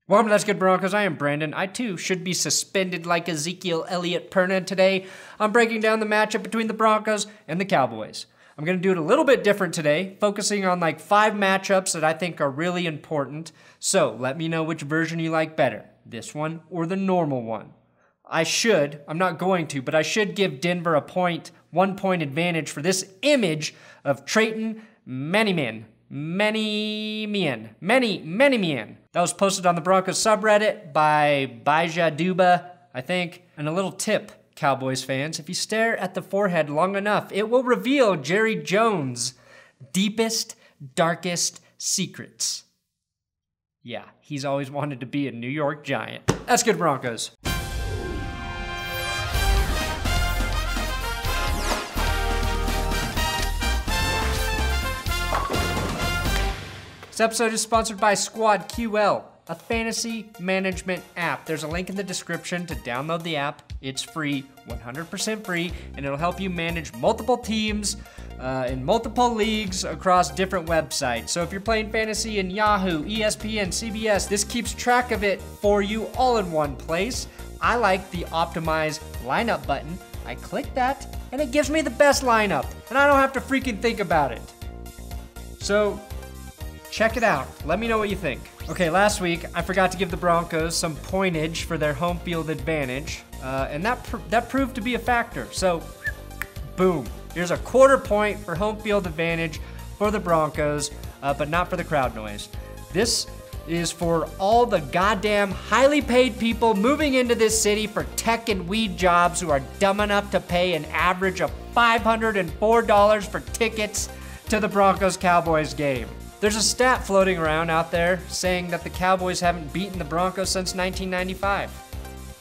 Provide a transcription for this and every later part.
Welcome to That's Good Broncos. I am Brandon. I too should be suspended like Ezekiel Elliott Perna today. I'm breaking down the matchup between the Broncos and the Cowboys. I'm going to do it a little bit different today, focusing on like 5 matchups that I think are really important. So let me know which version you like better, this one or the normal one. I'm not going to, but I should give Denver a 1 point advantage for this image of Trayton Menelik Watson. That was posted on the Broncos subreddit by Baja Duba, I think. And a little tip, Cowboys fans, if you stare at the forehead long enough, it will reveal Jerry Jones' deepest, darkest secrets. Yeah, he's always wanted to be a New York Giant. That's Good Broncos. This episode is sponsored by Squad QL, a fantasy management app. There's a link in the description to download the app. It's free, 100% free, and it'll help you manage multiple teams in multiple leagues across different websites. So if you're playing fantasy in Yahoo, ESPN, CBS, this keeps track of it for you all in one place. I like the optimize lineup button. I click that, and it gives me the best lineup, and I don't have to freaking think about it. So check it out. Let me know what you think. Okay, last week I forgot to give the Broncos some pointage for their home field advantage, and that proved to be a factor. So, boom. Here's a quarter point for home field advantage for the Broncos, but not for the crowd noise. This is for all the goddamn highly paid people moving into this city for tech and weed jobs who are dumb enough to pay an average of $504 for tickets to the Broncos-Cowboys game. There's a stat floating around out there saying that the Cowboys haven't beaten the Broncos since 1995.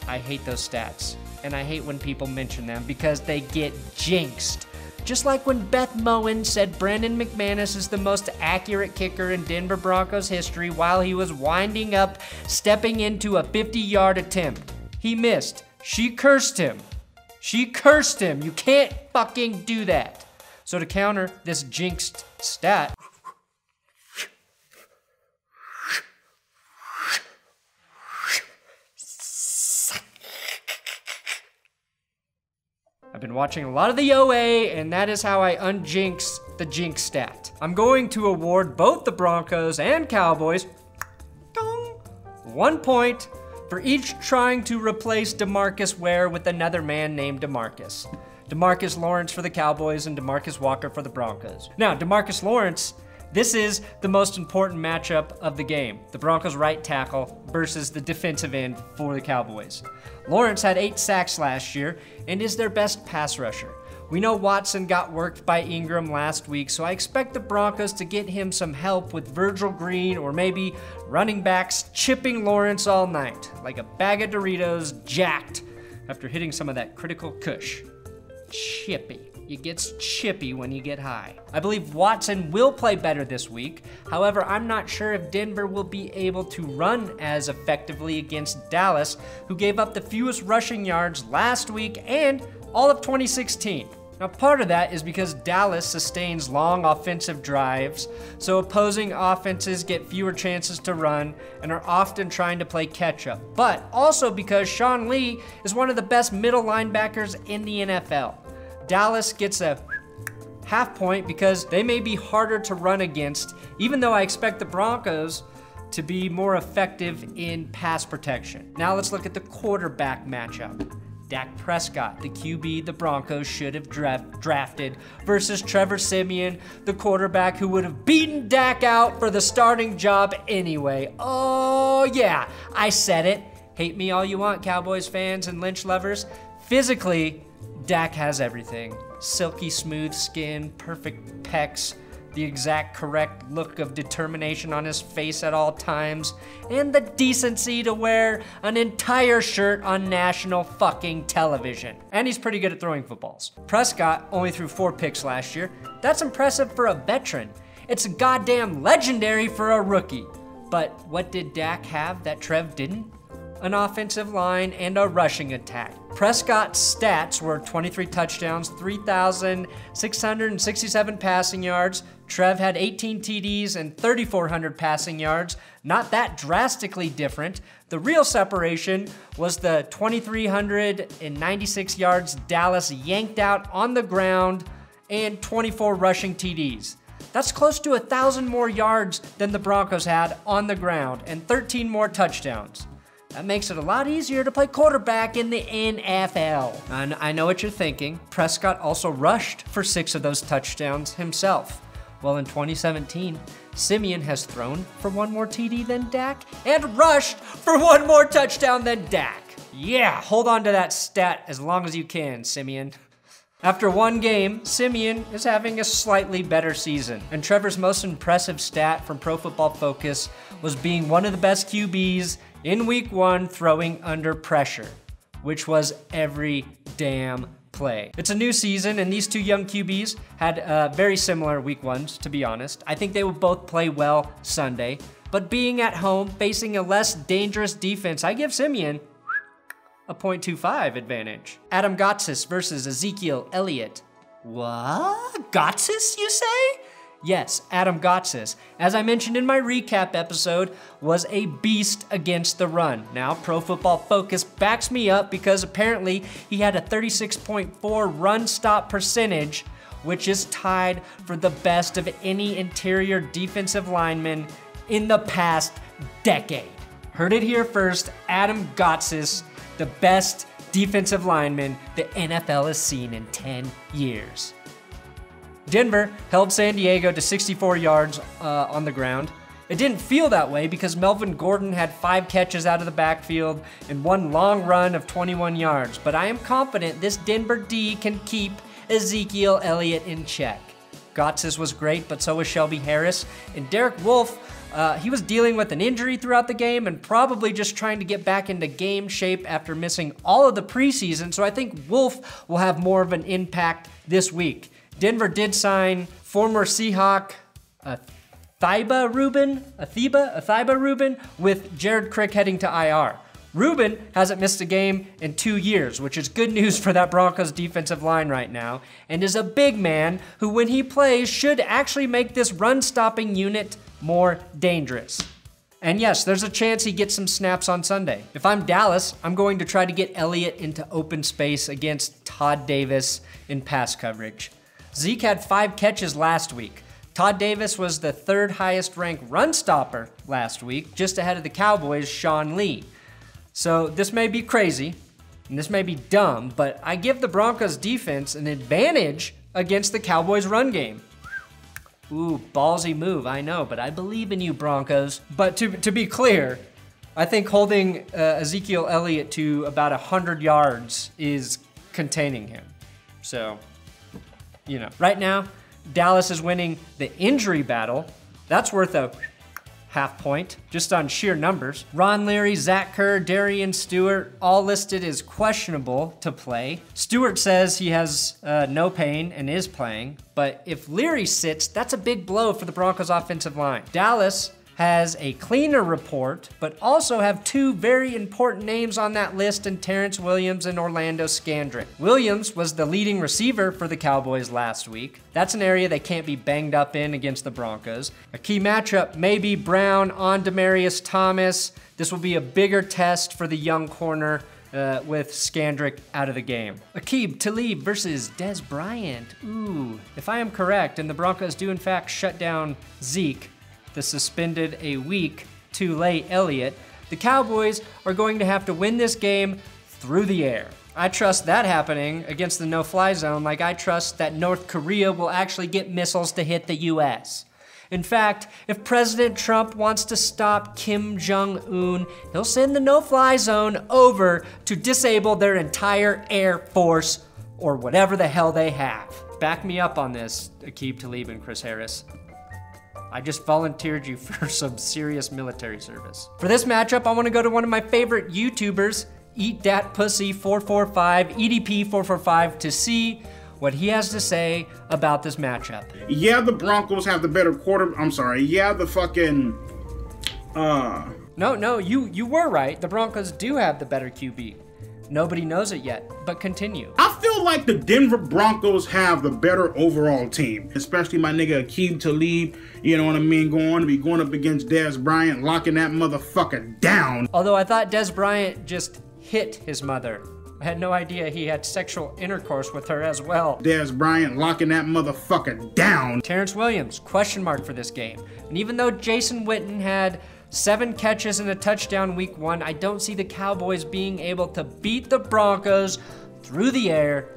I hate those stats, and I hate when people mention them because they get jinxed. Just like when Beth Moen said Brandon McManus is the most accurate kicker in Denver Broncos history while he was winding up, stepping into a 50-yard attempt. He missed. She cursed him. You can't fucking do that. So to counter this jinxed stat, I've been watching a lot of the OA, and that is how I unjinx the jinx stat. I'm going to award both the Broncos and Cowboys 1 point for each trying to replace DeMarcus Ware with another man named DeMarcus. DeMarcus Lawrence for the Cowboys and DeMarcus Walker for the Broncos. Now, DeMarcus Lawrence, this is the most important matchup of the game. The Broncos right tackle versus the defensive end for the Cowboys. Lawrence had 8 sacks last year and is their best pass rusher. We know Watson got worked by Ingram last week, so I expect the Broncos to get him some help with Virgil Green or maybe running backs chipping Lawrence all night, like a bag of Doritos jacked after hitting some of that critical kush. Chippy. It gets chippy when you get high. I believe Watson will play better this week. However, I'm not sure if Denver will be able to run as effectively against Dallas, who gave up the fewest rushing yards last week and all of 2016. Now, part of that is because Dallas sustains long offensive drives, so opposing offenses get fewer chances to run and are often trying to play catch up. But also because Sean Lee is one of the best middle linebackers in the NFL. Dallas gets a half point because they may be harder to run against, even though I expect the Broncos to be more effective in pass protection. Now let's look at the quarterback matchup. Dak Prescott, the QB the Broncos should have drafted, versus Trevor Siemian, the quarterback who would have beaten Dak out for the starting job anyway. Oh yeah, I said it. Hate me all you want, Cowboys fans and Lynch lovers. Physically, Dak has everything. Silky smooth skin, perfect pecs, the exact correct look of determination on his face at all times, and the decency to wear an entire shirt on national fucking television. And he's pretty good at throwing footballs. Prescott only threw 4 picks last year. That's impressive for a veteran. It's goddamn legendary for a rookie. But what did Dak have that Trev didn't? An offensive line and a rushing attack. Prescott's stats were 23 touchdowns, 3,667 passing yards, Trev had 18 TDs and 3,400 passing yards. Not that drastically different. The real separation was the 2,396 yards Dallas yanked out on the ground and 24 rushing TDs. That's close to 1,000 more yards than the Broncos had on the ground and 13 more touchdowns. That makes it a lot easier to play quarterback in the NFL. And I know what you're thinking. Prescott also rushed for 6 of those touchdowns himself. Well, in 2017, Siemian has thrown for 1 more TD than Dak and rushed for 1 more touchdown than Dak. Yeah, hold on to that stat as long as you can, Siemian. After 1 game, Siemian is having a slightly better season. And Trevor's most impressive stat from Pro Football Focus was being one of the best QBs in week 1 throwing under pressure, which was every damn play. It's a new season, and these 2 young QBs had very similar week 1s, to be honest. I think they will both play well Sunday, but being at home, facing a less dangerous defense, I give Siemian a 0.25 advantage. Adam Gotsis versus Ezekiel Elliott. What? Gotsis, you say? Yes, Adam Gotsis, as I mentioned in my recap episode, was a beast against the run. Now, Pro Football Focus backs me up because apparently he had a 36.4 run stop percentage, which is tied for the best of any interior defensive lineman in the past decade. Heard it here first, Adam Gotsis, the best defensive lineman the NFL has seen in 10 years. Denver held San Diego to 64 yards on the ground. It didn't feel that way because Melvin Gordon had 5 catches out of the backfield and 1 long run of 21 yards. But I am confident this Denver D can keep Ezekiel Elliott in check. Gotsis was great, but so was Shelby Harris. And Derek Wolfe, he was dealing with an injury throughout the game and probably just trying to get back into game shape after missing all of the preseason. So I think Wolfe will have more of an impact this week. Denver did sign former Seahawk Thiba Rubin with Jared Crick heading to IR. Rubin hasn't missed a game in 2 years, which is good news for that Broncos defensive line right now, and is a big man who, when he plays, should actually make this run-stopping unit more dangerous. And yes, there's a chance he gets some snaps on Sunday. If I'm Dallas, I'm going to try to get Elliott into open space against Todd Davis in pass coverage. Zeke had 5 catches last week. Todd Davis was the 3rd highest ranked run stopper last week, just ahead of the Cowboys' Sean Lee. So this may be crazy, and this may be dumb, but I give the Broncos defense an advantage against the Cowboys' run game. Ooh, ballsy move, I know, but I believe in you, Broncos. But to be clear, I think holding Ezekiel Elliott to about 100 yards is containing him. So, you know, right now, Dallas is winning the injury battle. That's worth a half point, just on sheer numbers. Ron Leary, Zach Kerr, Darian Stewart, all listed as questionable to play. Stewart says he has no pain and is playing, but if Leary sits, that's a big blow for the Broncos offensive line. Dallas has a cleaner report, but also have 2 very important names on that list in Terrence Williams and Orlando Scandrick. Williams was the leading receiver for the Cowboys last week. That's an area they can't be banged up in against the Broncos. A key matchup may be Brown on Demaryius Thomas. This will be a bigger test for the young corner with Scandrick out of the game. Aqib Talib versus Dez Bryant. Ooh, if I am correct, and the Broncos do in fact shut down Zeke, the suspended a week too late Elliott, the Cowboys are going to have to win this game through the air. I trust that happening against the no-fly zone like I trust that North Korea will actually get missiles to hit the US. In fact, if President Trump wants to stop Kim Jong-un, he'll send the no-fly zone over to disable their entire air force or whatever the hell they have. Back me up on this, Aqib Talib and Chris Harris. I just volunteered you for some serious military service. For this matchup, I want to go to one of my favorite YouTubers, Eat Dat Pussy 445, EDP 445, to see what he has to say about this matchup. Yeah, the Broncos have the better Yeah, the fucking No, you were right. The Broncos do have the better QB. Nobody knows it yet, but continue. I feel like the Denver Broncos have the better overall team, especially my nigga Aqib Talib, you know what I mean, going to be going up against Dez Bryant, locking that motherfucker down. Although I thought Dez Bryant just hit his mother. I had no idea he had sexual intercourse with her as well. Dez Bryant locking that motherfucker down. Terrence Williams, question mark for this game. And even though Jason Witten had 7 catches and a touchdown week 1, I don't see the Cowboys being able to beat the Broncos through the air.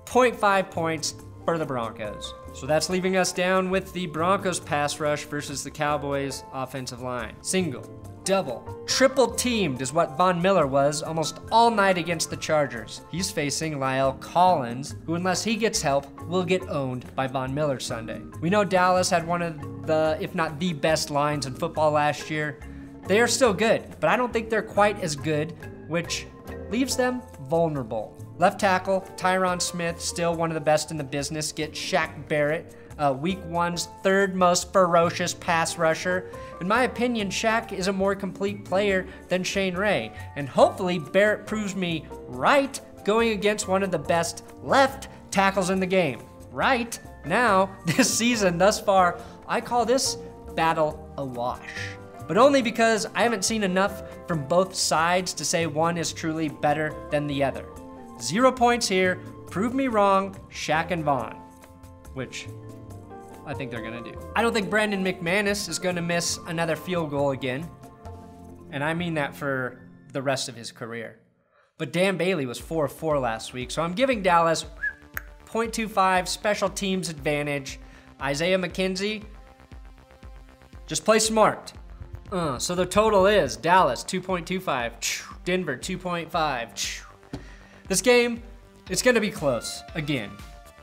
0.5 points for the Broncos. So that's leaving us down with the Broncos pass rush versus the Cowboys offensive line. Single, double, triple teamed is what Von Miller was almost all night against the Chargers. He's facing La'el Collins, who unless he gets help, will get owned by Von Miller Sunday. We know Dallas had one of the, if not the best lines in football last year. They are still good, but I don't think they're quite as good, which leaves them vulnerable. Left tackle, Tyron Smith, still one of the best in the business, gets Shaq Barrett, week 1's 3rd most ferocious pass rusher. In my opinion, Shaq is a more complete player than Shane Ray, and hopefully Barrett proves me right going against one of the best left tackles in the game. Right now, this season thus far, I call this battle a wash. But only because I haven't seen enough from both sides to say one is truly better than the other. 0 points here, prove me wrong, Shaq and Vaughn, which I think they're gonna do. I don't think Brandon McManus is gonna miss another field goal again, and I mean that for the rest of his career. But Dan Bailey was 4 of 4 last week, so I'm giving Dallas 0.25 special teams advantage. Isaiah McKenzie, just play smart. So the total is Dallas 2.25, Denver 2.5. This game, it's gonna be close, again.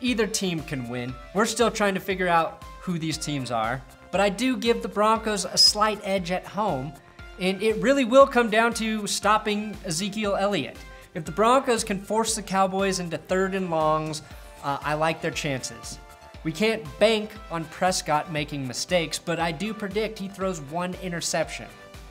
Either team can win. We're still trying to figure out who these teams are, but I do give the Broncos a slight edge at home, and it really will come down to stopping Ezekiel Elliott. If the Broncos can force the Cowboys into 3rd and longs, I like their chances. We can't bank on Prescott making mistakes, but I do predict he throws 1 interception.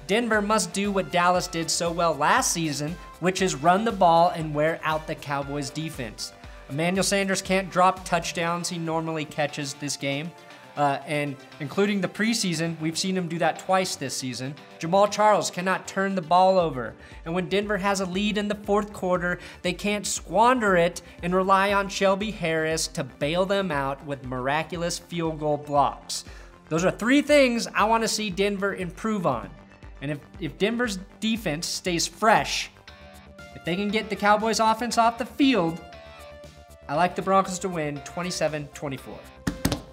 Denver must do what Dallas did so well last season, which is run the ball and wear out the Cowboys defense. Emmanuel Sanders can't drop touchdowns he normally catches this game, and including the preseason, we've seen him do that twice this season. Jamal Charles cannot turn the ball over, and when Denver has a lead in the 4th quarter, they can't squander it and rely on Shelby Harris to bail them out with miraculous field goal blocks. Those are 3 things I want to see Denver improve on. And if Denver's defense stays fresh, if they can get the Cowboys offense off the field, I like the Broncos to win 27-24.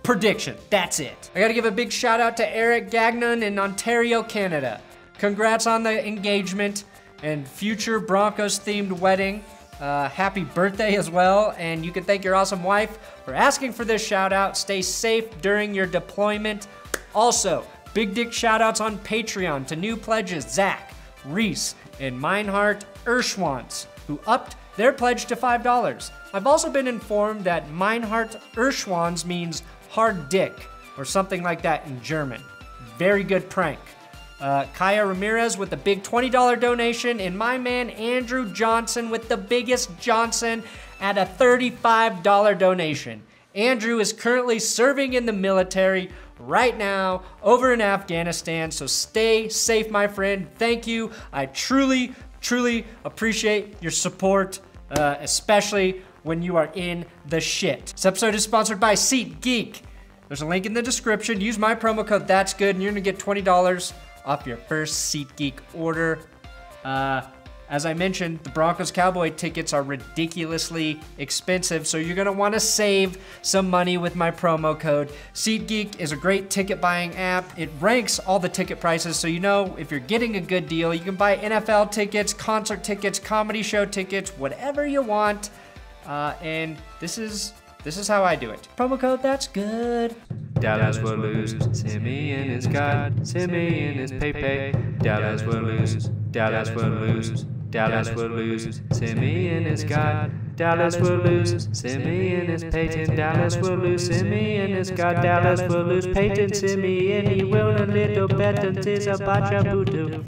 Prediction, that's it. I gotta give a big shout out to Eric Gagnon in Ontario, Canada. Congrats on the engagement and future Broncos themed wedding. Happy birthday as well, and you can thank your awesome wife for asking for this shout out. Stay safe during your deployment. Also, big dick shout outs on Patreon to new pledges Zach, Reese, and Meinhardt Erschwantz, who upped their pledge to $5. I've also been informed that Meinhardt Erschwantz means hard dick, or something like that in German. Very good prank. Kaya Ramirez with the big $20 donation, and my man Andrew Johnson with the biggest Johnson at a $35 donation. Andrew is currently serving in the military right now over in Afghanistan, so stay safe, my friend. Thank you. I truly appreciate your support, especially when you are in the shit. This episode is sponsored by SeatGeek. There's a link in the description. Use my promo code ThatsGood and you're gonna get $20 off your first SeatGeek order. As I mentioned, the Broncos Cowboy tickets are ridiculously expensive, so you're gonna wanna save some money with my promo code. SeatGeek is a great ticket buying app. It ranks all the ticket prices, so you know if you're getting a good deal. You can buy NFL tickets, concert tickets, comedy show tickets, whatever you want. And this is how I do it. Promo code ThatsGood. Dallas will lose. Siemian is God. Siemian is Pepe. Dallas will lose. Dallas will lose. Dallas will lose. Siemian is God. Dallas will lose. Siemian is Peyton. Dallas will lose. Siemian is God. Dallas will lose. Peyton Siemian. He will a little better. Tis a bacha voodoo.